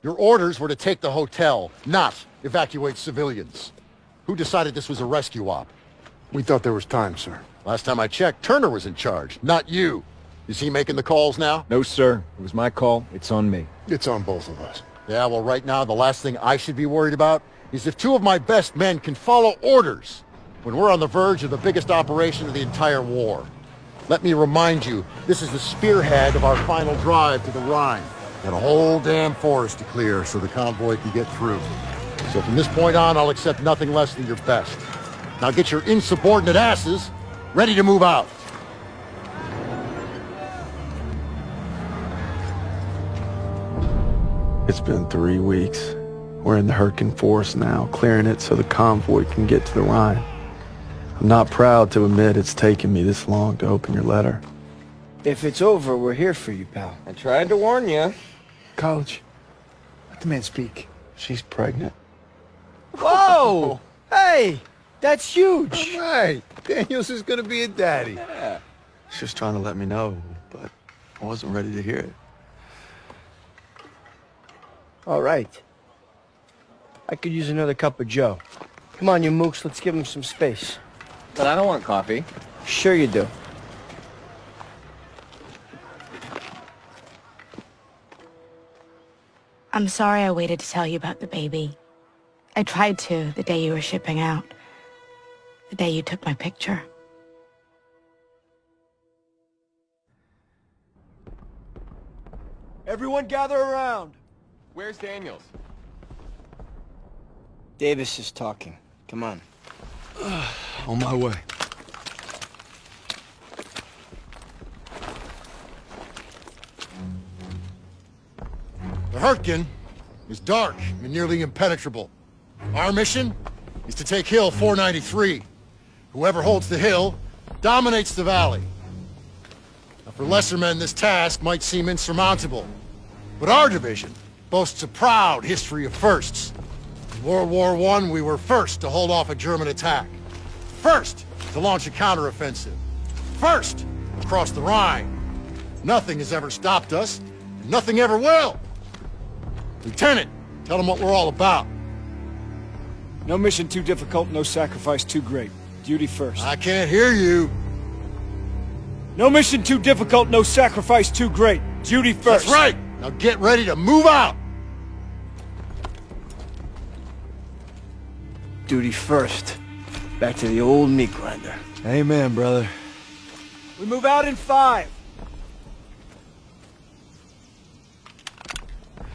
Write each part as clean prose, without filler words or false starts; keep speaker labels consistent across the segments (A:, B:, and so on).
A: Your orders were to take the hotel, not evacuate civilians. Who decided this was a rescue op?
B: We thought there was time, sir.
A: Last time I checked, Turner was in charge, not you. Is he making the calls now?
C: No, sir. It was my call. It's on me.
B: It's on both of us.
A: Yeah, well, right now, the last thing I should be worried about is if two of my best men can follow orders when we're on the verge of the biggest operation of the entire war. Let me remind you, this is the spearhead of our final drive to the Rhine. Got a whole damn forest to clear so the convoy can get through. So from this point on, I'll accept nothing less than your best. Now get your insubordinate asses ready to move out.
B: It's been 3 weeks. We're in the Hurtgen Forest now, clearing it so the convoy can get to the Rhine. I'm not proud to admit it's taken me this long to open your letter.
D: If it's over, we're here for you, pal.
C: I tried to warn you.
B: College, let the man speak. She's pregnant.
D: Whoa! Hey! That's huge!
E: Right. Daniels is gonna be a daddy.
C: Yeah.
B: She was trying to let me know, but I wasn't ready to hear it.
D: All right. I could use another cup of joe. Come on, you mooks, let's give him some space.
C: But I don't want coffee.
D: Sure you do.
F: I'm sorry I waited to tell you about the baby. I tried to the day you were shipping out. The day you took my picture.
D: Everyone gather around.
C: Where's Daniels?
D: Davis is talking. Come on.
B: On my way.
A: The Hurtgen is dark and nearly impenetrable. Our mission is to take Hill 493. Whoever holds the hill dominates the valley. Now, for lesser men, this task might seem insurmountable. But our division boasts a proud history of firsts. In World War I, we were first to hold off a German attack. First to launch a counteroffensive. First across the Rhine. Nothing has ever stopped us, and nothing ever will. Lieutenant, tell them what we're all about.
G: No mission too difficult, no sacrifice too great. Duty first.
A: I can't hear you.
G: No mission too difficult, no sacrifice too great. Duty first.
A: That's right. Now get ready to move out.
D: Duty first. Back to the old meat grinder.
B: Amen, brother.
G: We move out in 5.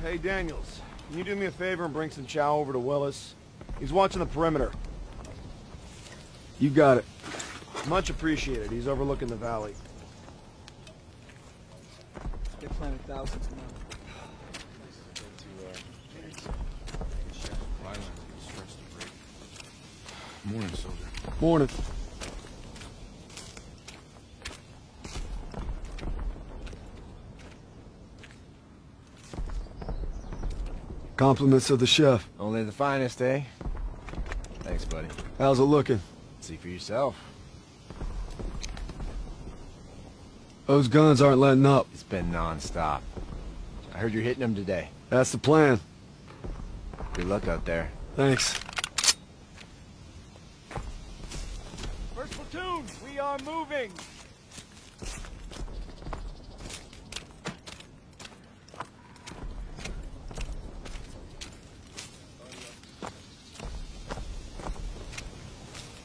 E: Hey, Daniels, can you do me a favor and bring some chow over to Willis? He's watching the perimeter.
B: You got it.
E: Much appreciated. He's overlooking the valley.
G: They planted thousands of miles.
B: Morning, soldier. Morning. Compliments of the chef.
C: Only the finest, eh? Thanks, buddy.
B: How's it looking?
C: See for yourself.
B: Those guns aren't letting up.
C: It's been non-stop. I heard you're hitting them today.
B: That's the plan.
C: Good luck out there.
B: Thanks.
G: First platoon, we are moving.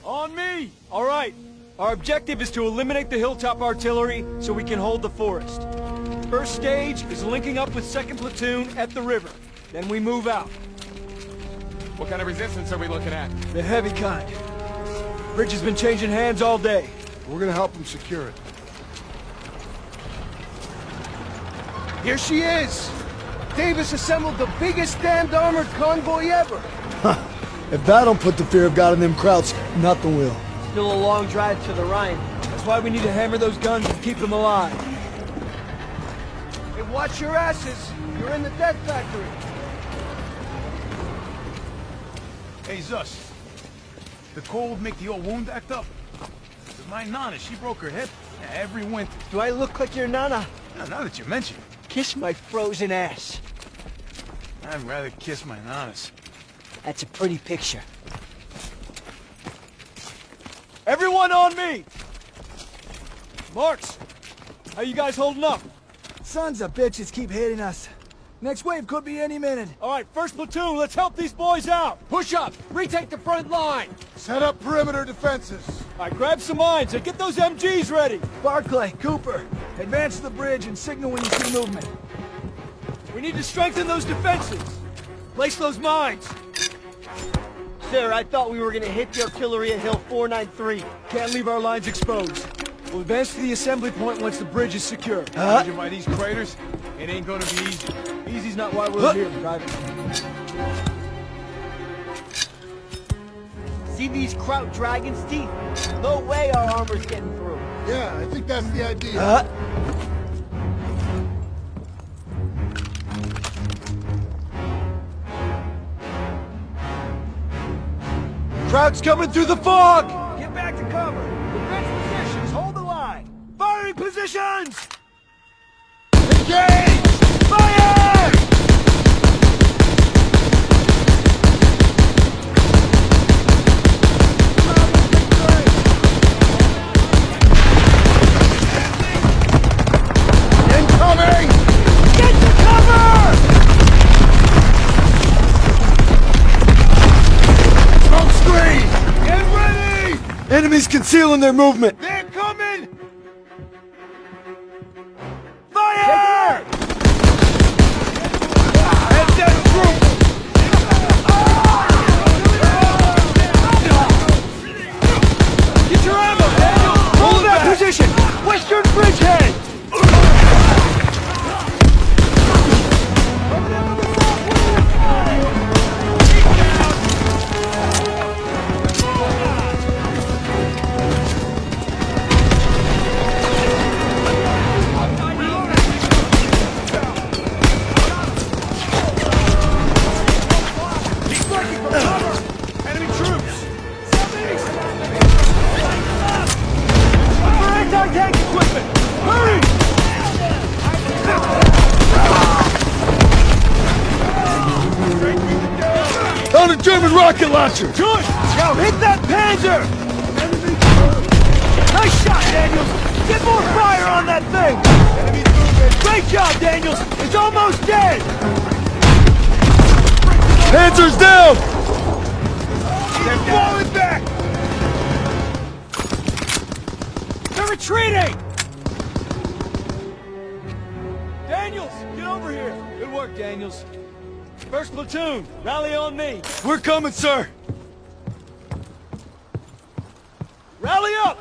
G: On me! All right. Our objective is to eliminate the hilltop artillery so we can hold the forest. First stage is linking up with 2nd platoon at the river. Then we move out.
C: What kind of resistance are we looking at?
G: The heavy kind. Bridge has been changing hands all day.
B: We're gonna help them secure it.
D: Here she is! Davis assembled the biggest damned armored convoy ever!
H: If that don't put the fear of God in them crowds, nothing will.
D: Still a long drive to the Rhine.
G: That's why we need to hammer those guns and keep them alive.
D: Hey, watch your asses! You're in the death factory!
E: Hey, Zus. The cold make the old wound act up? My Nana, she broke her hip every winter.
D: Do I look like your nana?
E: Now that you mention it.
D: Kiss my frozen ass.
E: I'd rather kiss my nanas.
D: That's a pretty picture.
G: Everyone on me! Marks, how you guys holding up?
H: Sons of bitches keep hitting us. Next wave could be any minute.
G: All right, first platoon, let's help these boys out. Push up, retake the front line.
E: Set up perimeter defenses.
G: All right, grab some mines and get those MGs ready.
H: Barclay, Cooper, advance to the bridge and signal when you see movement.
G: We need to strengthen those defenses. Place those mines.
D: Sir, I thought we were gonna hit the artillery at Hill 493.
G: Can't leave our lines exposed. We'll advance to the assembly point once the bridge is secure.
E: Judging by these craters, it ain't gonna be easy.
G: Easy's not why we're here, Private.
D: See these Kraut dragons' teeth? No way our armor's getting through.
A: Yeah, I think that's the idea.
G: Kraut's coming through the fog!
H: Get back to cover. Defense positions, hold the line.
G: Firing positions!
A: Engage!
G: Fire!
A: Incoming!
G: Get to cover!
A: Smoke screen! Get ready!
H: Enemies concealing their movement.
E: They're coming!
G: Fire!
E: Head down, group!
G: Get your ammo, Daniel! Hold that position! Western bridgehead!
E: Enemy troops!
G: For anti-tank equipment! Hurry!
H: On a German rocket launcher.
G: Good! Now hit that Panzer! Nice shot, Daniels! Get more fire on that thing! Great job, Daniels! It's almost dead!
H: Panzer's down.
E: They're falling back!
G: They're retreating! Daniels, get over here! Good work, Daniels. First platoon, rally on me.
H: We're coming, sir.
G: Rally up!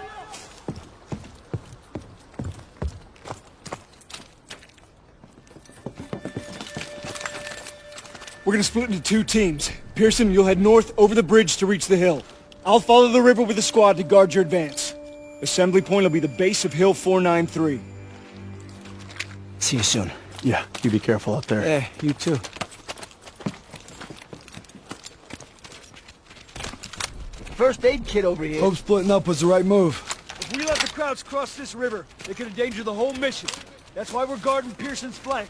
G: We're gonna split into two teams. Pearson, you'll head north over the bridge to reach the hill. I'll follow the river with a squad to guard your advance. Assembly point will be the base of Hill 493.
D: See you soon.
B: Yeah, you be careful out there.
D: Yeah, you too. First aid kit over here.
H: Hope splitting up was the right move.
G: If we let the Krauts cross this river, they could endanger the whole mission. That's why we're guarding Pearson's flank.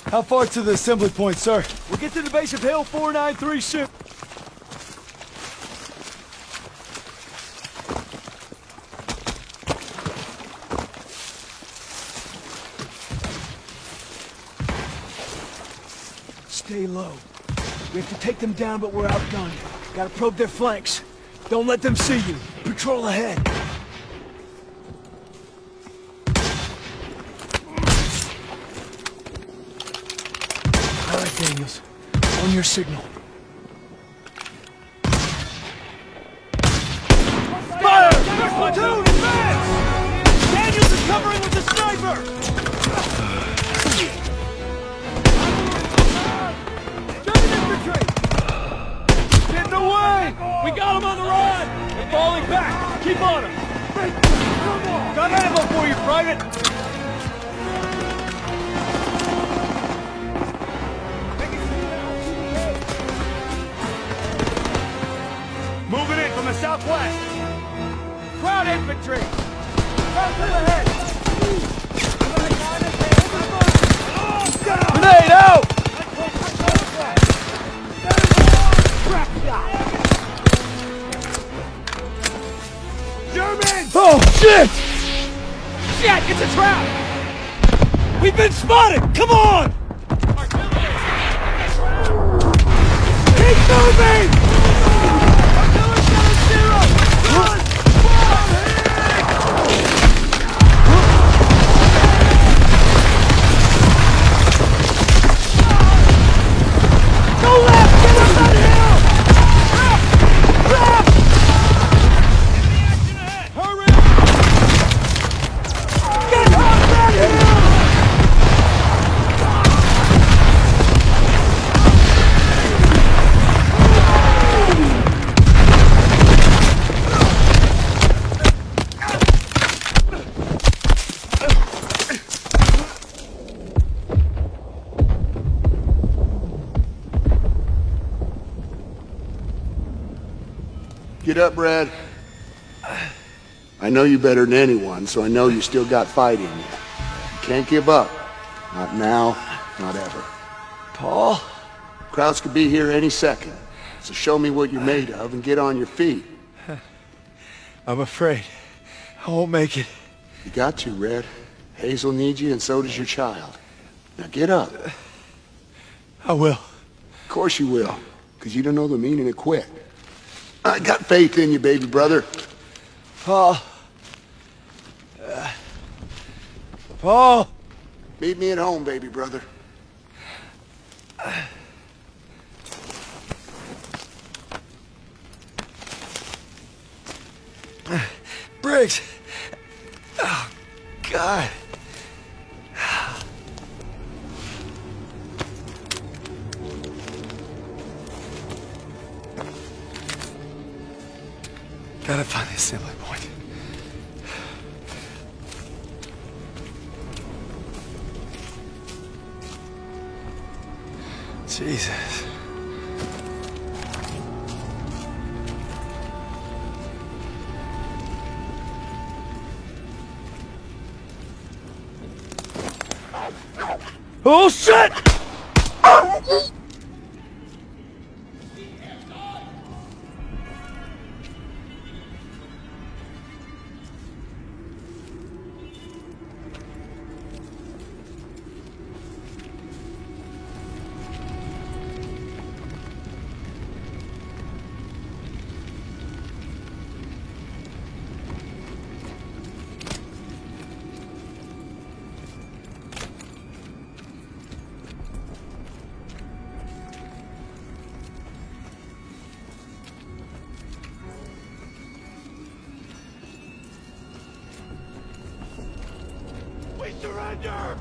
H: How far to the assembly point, sir?
G: We'll get to the base of Hill 493 soon. Stay low. We have to take them down, but we're outgunned. Gotta probe their flanks. Don't let them see you. Patrol ahead. All right, Daniels. On your signal. Fire! First platoon, advance! Daniels is covering with the sniper! Getting away! We got him on the run! They're falling back! Keep on him! Got ammo for you, Private! Moving in from the southwest! Crowd infantry! Crowd to the head! Shit! Shit, it's a trap! We've been spotted! Come on! Keep moving! Artillery's down at 0! Run! Go left! Get up that hill! Left! Hurry! Get up that hill!
I: Get up, Brad. I know you better than anyone, so I know you still got fight in you. You can't give up. Not now, not ever.
D: Paul?
I: Krauts could be here any second, so show me what you're made of and get on your feet.
D: I'm afraid I won't make it.
I: You got to, Red. Hazel needs you, and so does your child. Now get up.
D: I will.
I: Of course you will, because you don't know the meaning of quit. I got faith in you, baby brother.
D: Paul. Paul!
I: Meet me at home, baby brother.
D: Briggs! Oh, God. Gotta find the assembly point. Jesus. Oh, shit!
E: We surrender!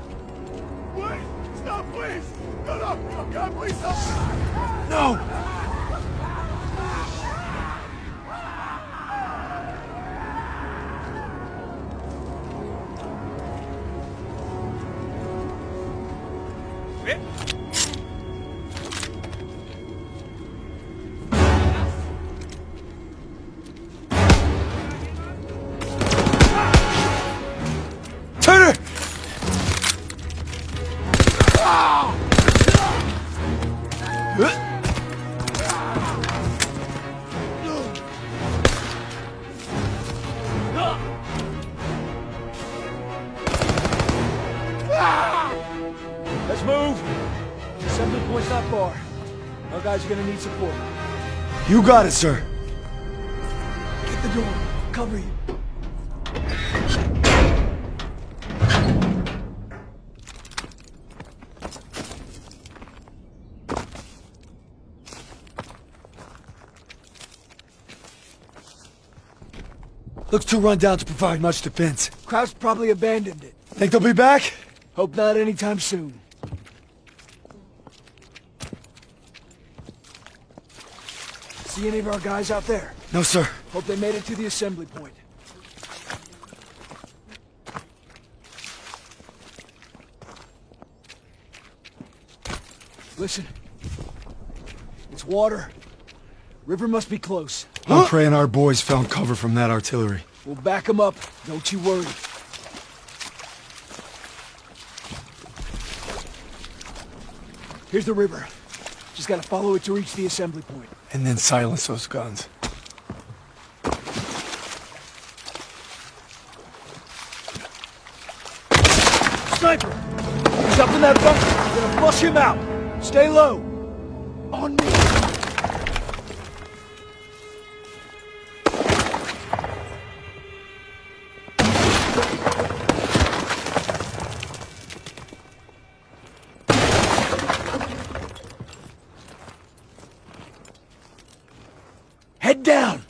E: Wait! Stop, please! No, no! Oh, God, please stop!
D: No! Turner!
G: Let's move! Assembly point's not far. Our guys are gonna need support.
D: You got it, sir.
H: Get the door. Cover you.
D: Looks too run down to provide much defense.
H: Krauts probably abandoned it.
D: Think they'll be back?
H: Hope not anytime soon. See any of our guys out there?
D: No, sir.
H: Hope they made it to the assembly point. Listen. It's water. River must be close.
D: I'm praying our boys found cover from that artillery.
H: We'll back them up. Don't you worry. Here's the river. Just gotta follow it to reach the assembly point.
D: And then silence those guns.
G: Sniper! He's up in that bunker. We're gonna flush him out. Stay low. On me. Head down!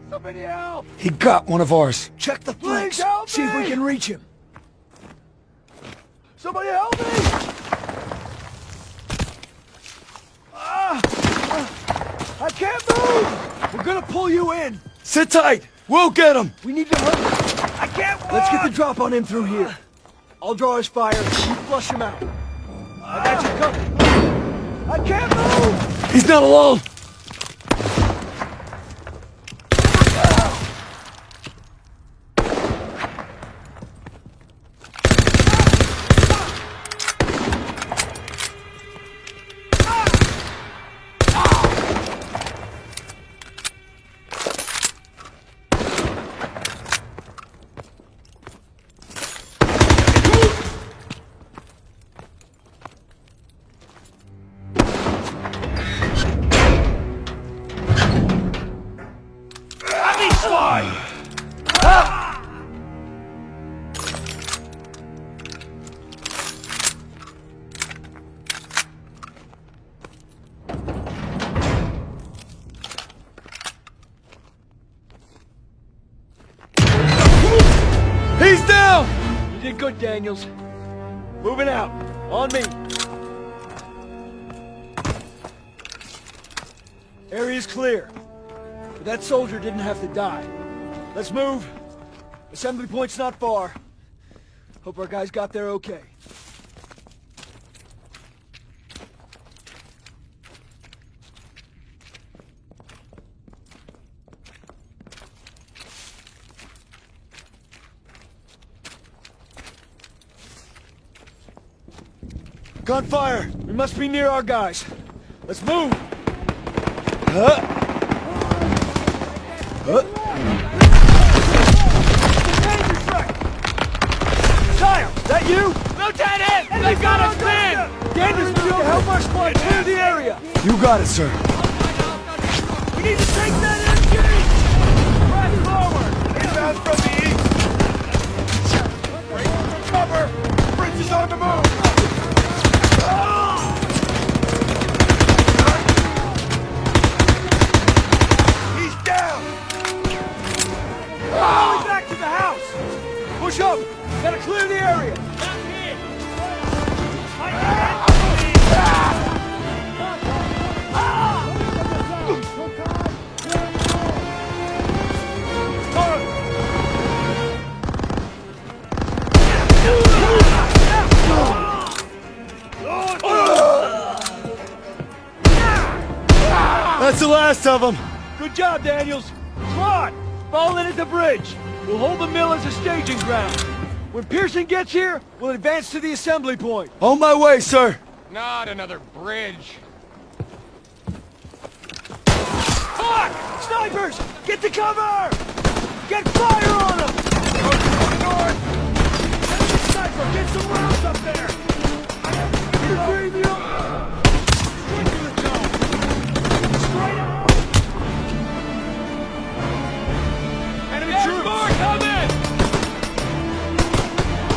E: Somebody help!
G: He got one of ours. Check the
E: Please
G: flanks.
E: help
G: See if we
E: me!
G: can reach him.
E: Somebody help me! I can't move!
G: We're gonna pull you in. Sit tight. We'll get him. We need to hurry.
E: I can't walk!
G: Let's get the drop on him through here. I'll draw his fire. You flush him out. I got you covered.
E: I can't move!
G: He's not alone. He's down! You did good, Daniels. Moving out. On me. Area's clear. But that soldier didn't have to die. Let's move. Assembly point's not far. Hope our guys got there okay. Gunfire! We must be near our guys. Let's move! Kyle, that you?
E: Lieutenant! They got us in!
G: Daniels, we need to help our squad clear the area! You got it, sir.
E: We need to take that MG! Press forward! Inbound from the east! Break for cover! Bridge is on the move! He's down! Going back to the house!
G: Push up! Gotta clear the area! That's the last of them! Good job, Daniels! Come on! Fall in at the bridge! We'll hold the mill as a staging ground. When Pearson gets here, we'll advance to the assembly point. On my way, sir!
C: Not another bridge.
G: Fuck! Snipers! Get to cover! Get fire on them!
E: North! Sniper, get some rounds up there!
G: Enemy troops! More coming!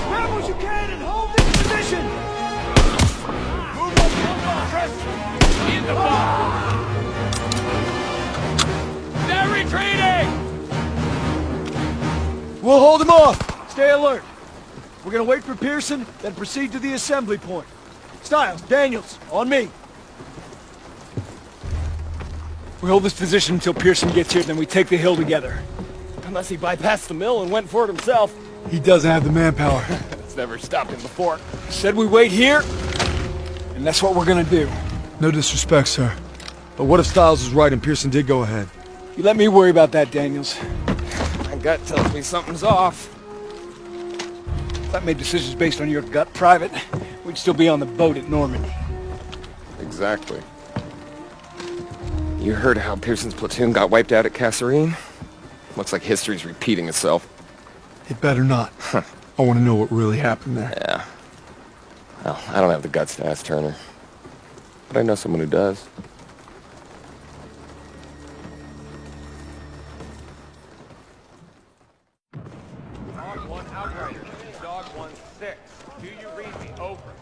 G: Grab what you can and hold this position!
E: Move up, press!
C: In the bomb. They're retreating!
G: We'll hold them off! Stay alert! We're gonna wait for Pearson, then proceed to the assembly point. Stiles, Daniels, on me! We hold this position until Pearson gets here, then we take the hill together.
C: Unless he bypassed the mill and went for it himself.
G: He doesn't have the manpower.
C: It's never stopped him before.
G: Said we wait here, and that's what we're gonna do.
J: No disrespect, sir. But what if Stiles is right and Pearson did go ahead?
G: You let me worry about that, Daniels.
C: My gut tells me something's off.
G: I made decisions based on your gut, Private. we'd still be on the boat at Normandy.
K: Exactly. You heard how Pearson's platoon got wiped out at Kasserine? Looks like history's repeating itself.
B: It better not. I want to know what really happened there.
K: Yeah. Well, I don't have the guts to ask Turner. But I know someone who does.
C: Dog 1 outrider. Dog 1-6. Do you read me? Over.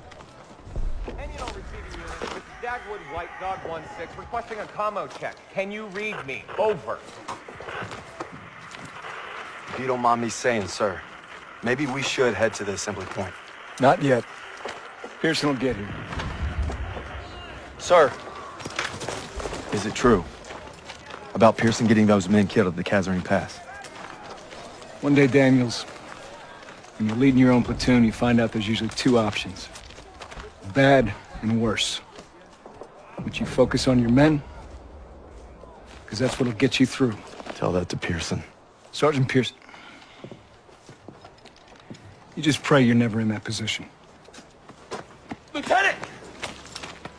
C: Union receiving unit. This is Dagwood White, Dog 1-6, requesting a commo check. Can you read me? Over.
L: If you don't mind me saying, sir, maybe we should head to the assembly point.
G: Not yet. Pearson will get here.
L: Sir, is it true about Pearson getting those men killed at the Kasserine Pass?
G: One day, Daniels, when you're leading your own platoon, you find out there's usually two options. Bad and worse. Would you focus on your men? Because that's what'll get you through.
L: Tell that to Pearson.
G: Sergeant Pearson. You just pray you're never in that position.
C: Lieutenant!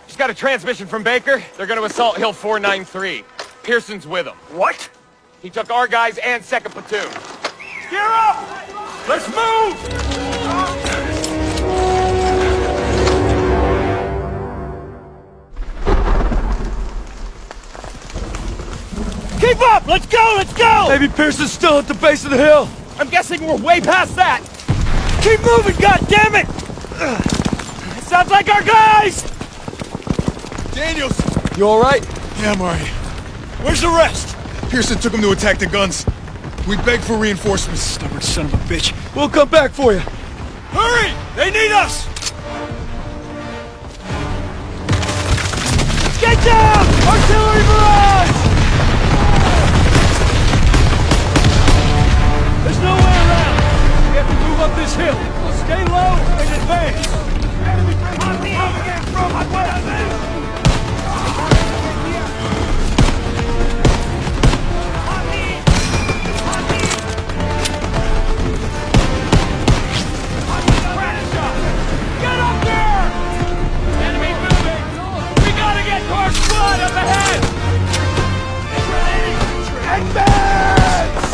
C: Just got a transmission from Baker. They're gonna assault Hill 493. Pearson's with them.
G: What?
C: He took our guys and 2nd platoon. Gear up! Let's move!
G: Keep up! Let's go! Let's go! Maybe Pearson's still at the base of the hill.
C: I'm guessing we're way past that.
G: Keep moving, goddammit! Sounds like our guys!
J: Daniels!
G: You alright?
J: Yeah, I'm alright.
G: Where's the rest?
J: Pearson took him to attack the guns. We begged for reinforcements.
G: Stubborn son of a bitch. We'll come back for you. Hurry! They need us! Get down! Artillery barrage! There's no way around. We have to move up this hill. Stay low and advance. Enemy from my way. Get up there! Enemy moving! We gotta get to our squad up ahead! Advance!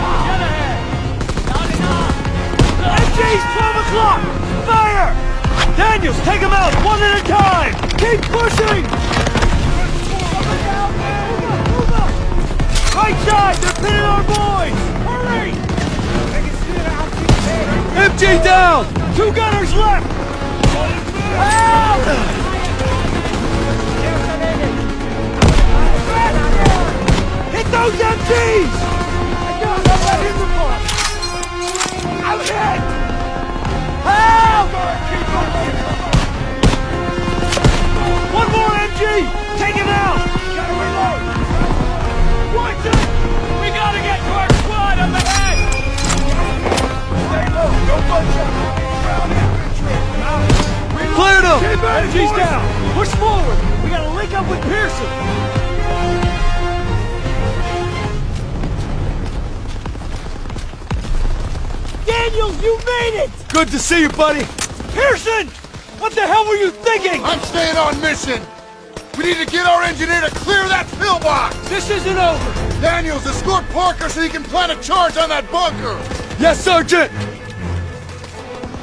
G: Get ahead! Not enough! MG's 12 o'clock! Fire! Daniels, take them out one at a time! Keep pushing! Move up! Right side! They're pinning our boys! Hurry! MG down! 2 gunners left! Help! Hit those MGs! I'm hit! Help! One more MG! Take him out! Gotta reload! Watch it! We gotta get to our squad up ahead! Cleared them! MG's down! Push forward! We gotta link up with Pearson! Daniels, you made it! Good to see you, buddy! Pearson! What the hell were you thinking?
A: I'm staying on mission! We need to get our engineer to clear that pillbox!
G: This isn't over!
A: Daniels, escort Parker so he can plant a charge on that bunker!
G: Yes, Sergeant!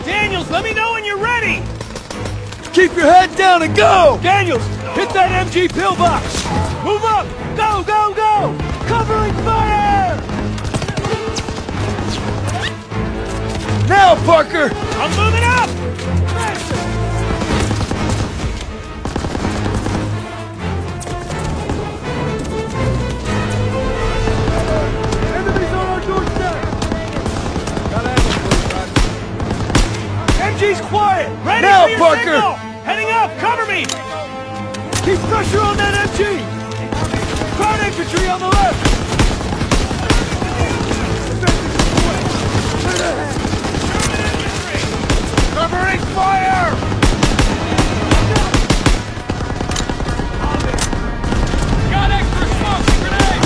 G: Daniels, let me know when you're ready! Keep your head down and go! Daniels, hit that MG pillbox! Move up! Go, go, go! Covering fire! Now, Parker! I'm moving up! Enemies on our doorstep! MG's quiet! Ready now, for your Parker! Signal. Heading up! Cover me! Keep pressure on that MG! Crowd infantry on the left!
A: Covering fire!
C: Got extra smoke! Grenade!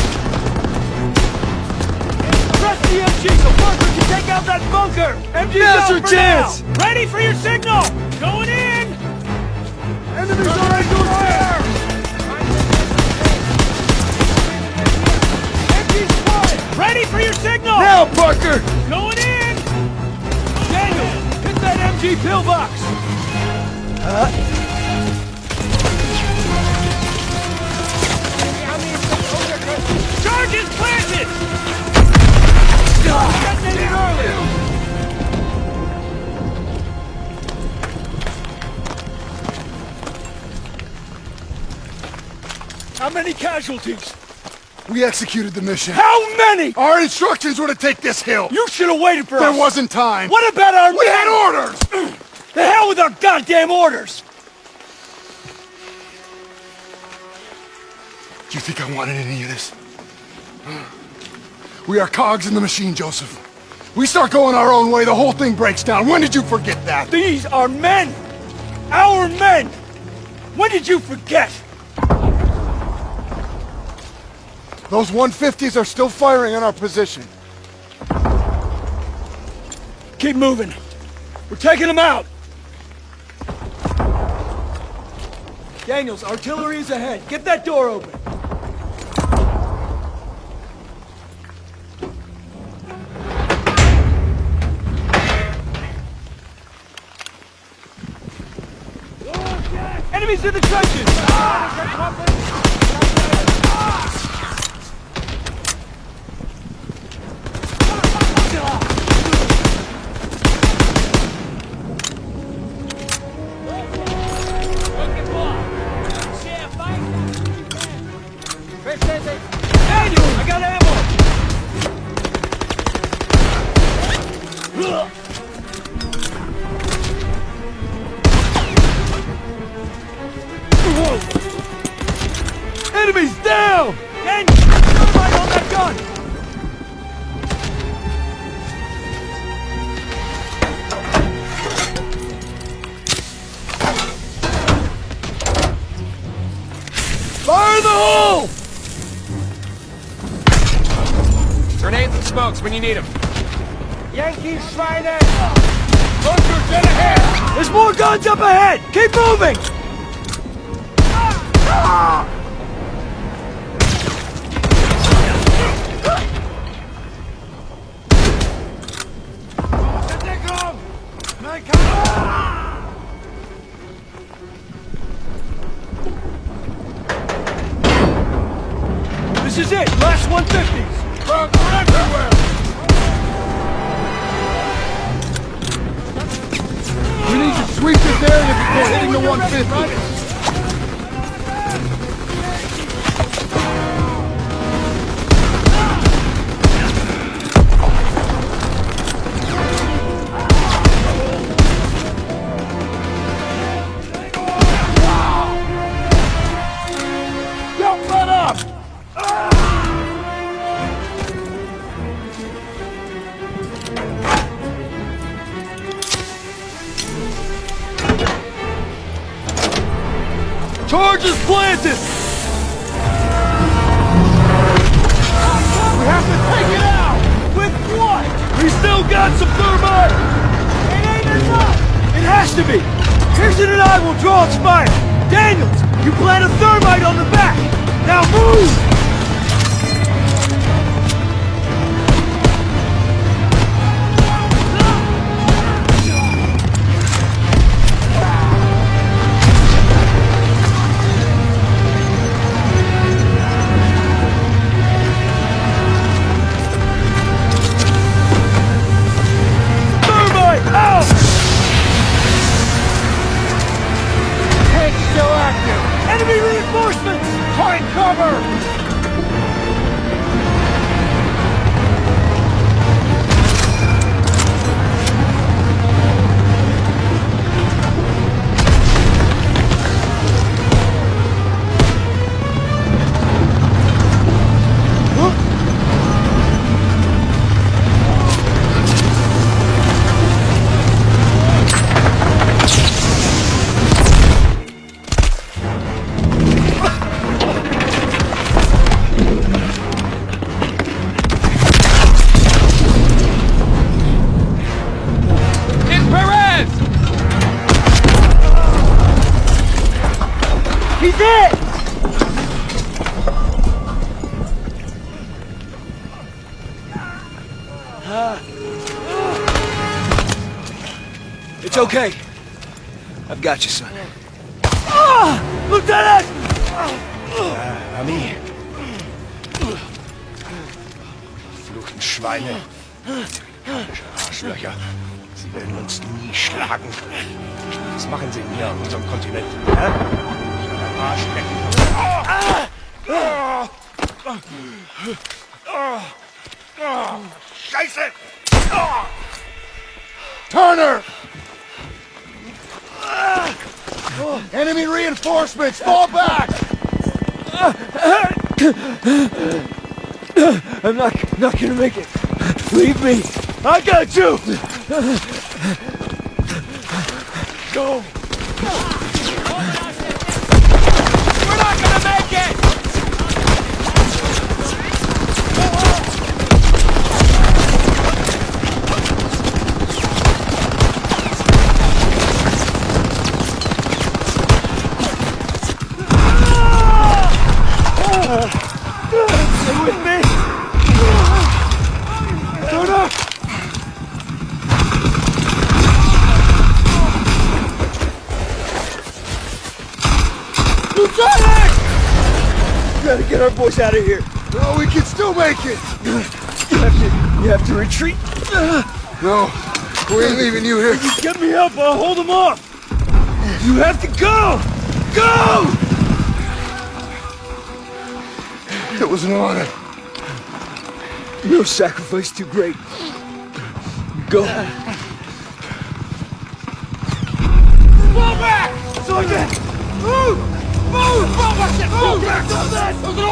G: Press the MG so Parker can take out that bunker! MG's
B: yes,
G: out a chance! Ready for your signal! Going in!
E: Enemies are under fire!
G: Ready for your signal!
E: Now, Parker!
G: Going in! Daniel, hit that MG pillbox! Charge is planted! Detonated earlier! How many casualties?
A: We executed the mission.
G: How many?
A: Our instructions were to take this hill.
G: You should have waited for us.
A: There wasn't time.
G: What about our...
A: We had orders!
G: The hell with our goddamn orders!
A: Do you think I wanted any of this? We are cogs in the machine, Joseph. We start going our own way, the whole thing breaks down. When did you forget that?
G: These are men! Our men! When did you forget?
A: Those 150s are still firing on our position.
G: Keep moving. We're taking them out! Daniels, artillery is ahead. Get that door open. Enemies in the trenches! Daniel, I got ammo! Enemies down! Daniel, thermite on that gun! Fire in the hole!
C: Grenades and smokes when you need them.
G: Yankee Schreiner! Bunker, dead ahead! There's more guns up ahead! Keep moving! This is it! Last 150s! They're everywhere!
A: We need to sweep this area before hitting the 150.
G: Don't let up! Charge is planted! We have to take it out! With what? We still got some thermite! It ain't enough! It has to be! Pearson and I will draw its fire! Daniels, you plant a thermite on the back! Now move! Enemy reinforcements! Find cover! He's it!
H: It's okay. I've got you, son.
G: Lieutenant!
E: Ami. Verfluchten Schweine. Arschlöcher. Sie werden uns nie schlagen. Was machen sie hier auf unserem Kontinent? Hä? Scheiße!
A: Turner! Enemy reinforcements! Fall back!
G: I'm not gonna make it. Leave me. I got you! Go!
C: We're not gonna make it!
G: Stay with me! Turner! Lieutenant! We gotta get our boys out of here.
A: No, we can still make it!
G: You have to retreat.
A: No, we ain't leaving you here.
G: Get me up, I'll hold them off. You have to go! Go!
A: It was an honor.
G: No sacrifice too great. Go.
C: Fall back!
G: Sergeant!
C: Move! Move! Fall back! Move! Move!